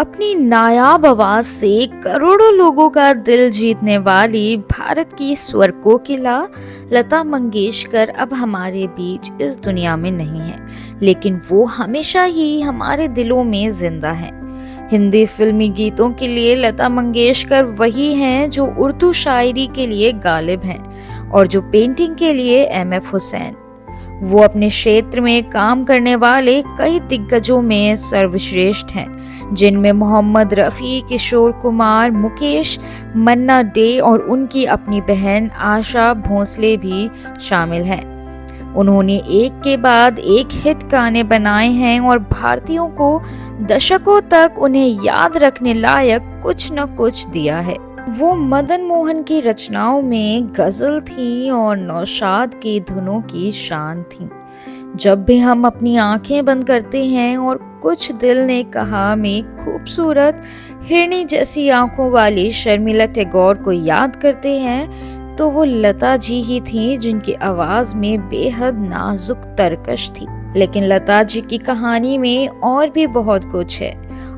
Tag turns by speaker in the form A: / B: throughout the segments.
A: अपनी नायाब आवाज से करोड़ों लोगों का दिल जीतने वाली भारत की स्वर कोकिला लता मंगेशकर अब हमारे बीच इस दुनिया में नहीं है, लेकिन वो हमेशा ही हमारे दिलों में जिंदा है। हिंदी फिल्मी गीतों के लिए लता मंगेशकर वही हैं जो उर्दू शायरी के लिए गालिब हैं और जो पेंटिंग के लिए एम.एफ. हुसैन। वो अपने क्षेत्र में काम करने वाले कई दिग्गजों में सर्वश्रेष्ठ हैं, जिनमें मोहम्मद रफ़ी, किशोर कुमार, मुकेश, मन्ना डे और उनकी अपनी बहन आशा भोसले भी शामिल हैं। उन्होंने एक के बाद एक हिट गाने बनाए हैं और भारतीयों को दशकों तक उन्हें याद रखने लायक कुछ न कुछ दिया है। वो मदन मोहन की रचनाओं में गजल थी और नौशाद की धुनों की शान थी। जब भी हम अपनी आंखें बंद करते हैं और कुछ दिल ने कहा में खूबसूरत हिरनी जैसी आंखों वाली शर्मिला टैगोर को याद करते हैं, तो वो लता जी ही थी जिनकी आवाज में बेहद नाजुक तरकश थी। लेकिन लता जी की कहानी में और भी बहुत कुछ है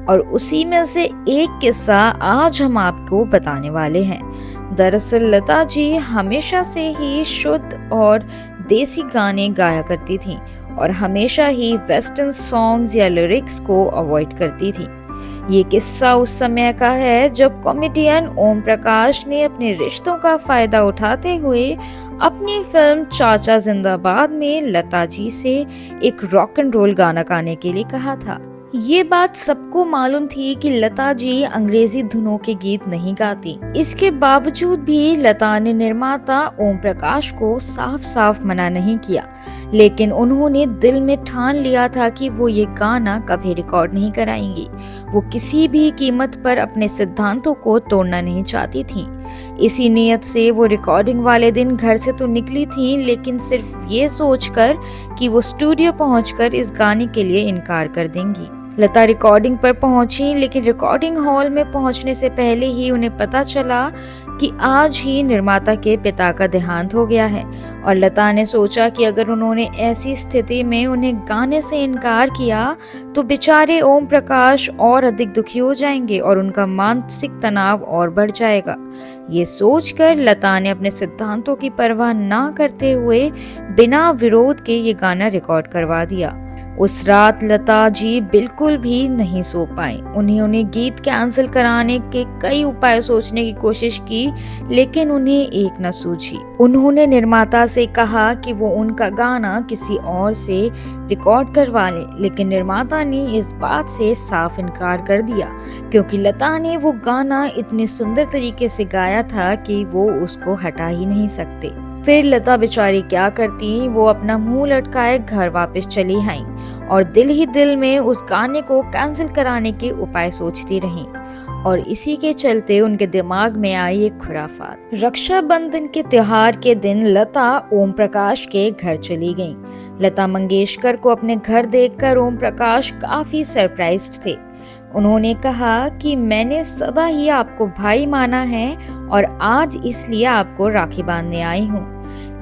A: और उसी में से एक किस्सा आज हम आपको बताने वाले हैं। दरअसल लता जी हमेशा से ही शुद्ध और देसी गाने गाया करती थी और हमेशा ही वेस्टर्न सॉन्ग्स या लिरिक्स को अवॉइड करती थी। ये किस्सा उस समय का है जब कॉमेडियन ओम प्रकाश ने अपने रिश्तों का फायदा उठाते हुए अपनी फिल्म चाचा जिंदाबाद में लता जी से एक रॉक एंड रोल गाना गाने के लिए कहा था। ये बात सबको मालूम थी कि लता जी अंग्रेजी धुनों के गीत नहीं गाती। इसके बावजूद भी लता ने निर्माता ओम प्रकाश को साफ साफ मना नहीं किया, लेकिन उन्होंने दिल में ठान लिया था कि वो ये गाना कभी रिकॉर्ड नहीं कराएंगी। वो किसी भी कीमत पर अपने सिद्धांतों को तोड़ना नहीं चाहती थी। इसी नियत से वो रिकॉर्डिंग वाले दिन घर से तो निकली थी, लेकिन सिर्फ ये सोचकर कि वो स्टूडियो पहुंचकर इस गाने के लिए इनकार कर देंगी। लता रिकॉर्डिंग पर पहुंची, लेकिन रिकॉर्डिंग हॉल में पहुंचने से पहले ही उन्हें पता चला कि आज ही निर्माता के पिता का देहांत हो गया है और लता ने सोचा कि अगर उन्होंने ऐसी स्थिति में उन्हें गाने से इनकार किया तो बेचारे ओम प्रकाश और अधिक दुखी हो जाएंगे और उनका मानसिक तनाव और बढ़ जाएगा। ये सोचकर लता ने अपने सिद्धांतों की परवाह ना करते हुए बिना विरोध के ये गाना रिकॉर्ड करवा दिया। उस रात लता जी बिल्कुल भी नहीं सो पाई। उन्हें गीत कैंसिल कराने के कई उपाय सोचने की कोशिश की, लेकिन उन्हें एक न सूझी। उन्होंने निर्माता से कहा कि वो उनका गाना किसी और से रिकॉर्ड करवा ले, लेकिन निर्माता ने इस बात से साफ इनकार कर दिया, क्योंकि लता ने वो गाना इतने सुंदर तरीके से गाया था कि वो उसको हटा ही नहीं सकते। फिर लता बेचारी क्या करती, वो अपना मुंह लटकाए घर वापस चली आई और दिल ही दिल में उस गाने को कैंसिल कराने के उपाय सोचती रही और इसी के चलते उनके दिमाग में आई एक खुराफात। रक्षाबंधन के त्योहार के दिन लता ओम प्रकाश के घर चली गई। लता मंगेशकर को अपने घर देखकर ओम प्रकाश काफी सरप्राइज्ड थे। उन्होंने कहा कि मैंने सदा ही आपको भाई माना है और आज इसलिए आपको राखी बांधने आई हूँ।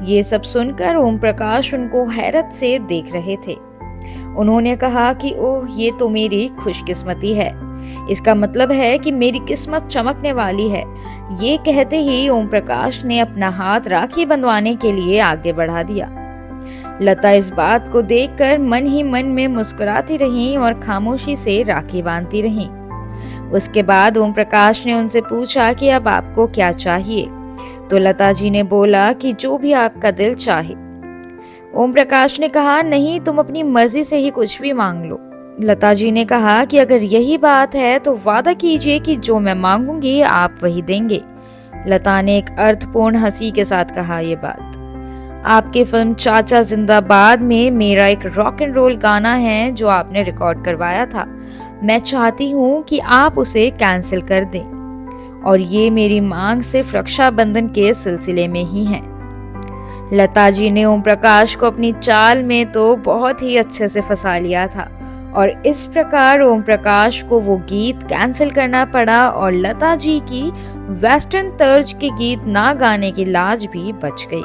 A: ये सब सुनकर ओम प्रकाश उनको हैरत से देख रहे थे। उन्होंने कहा कि ओह, ये तो मेरी खुशकिस्मती है, इसका मतलब है कि मेरी किस्मत चमकने वाली है। ये कहते ही ओम प्रकाश ने अपना हाथ राखी बंधवाने के लिए आगे बढ़ा दिया। लता इस बात को देखकर मन ही मन में मुस्कुराती रहीं और खामोशी से राखी बांधती रहीं। उसके बाद ओम प्रकाश ने उनसे पूछा कि अब आपको क्या चाहिए, तो लता जी ने बोला कि जो भी आपका दिल चाहे। ओम प्रकाश ने कहा, नहीं, तुम अपनी मर्जी से ही कुछ भी मांग लो। लता जी ने कहा कि अगर यही बात है तो वादा कीजिए कि जो मैं मांगूंगी आप वही देंगे। लता ने एक अर्थपूर्ण हंसी के साथ कहा, ये बात आपके फिल्म चाचा जिंदाबाद में मेरा एक रॉक एंड रोल गाना है जो आपने रिकॉर्ड करवाया था। मैं चाहती हूँ कि आप उसे कैंसिल कर दें और ये मेरी मांग सिर्फ रक्षाबंधन के सिलसिले में ही है। लता जी ने ओम प्रकाश को अपनी चाल में तो बहुत ही अच्छे से फंसा लिया था और इस प्रकार ओम प्रकाश को वो गीत कैंसिल करना पड़ा और लता जी की वेस्टर्न तर्ज के गीत ना गाने की लाज भी बच गई।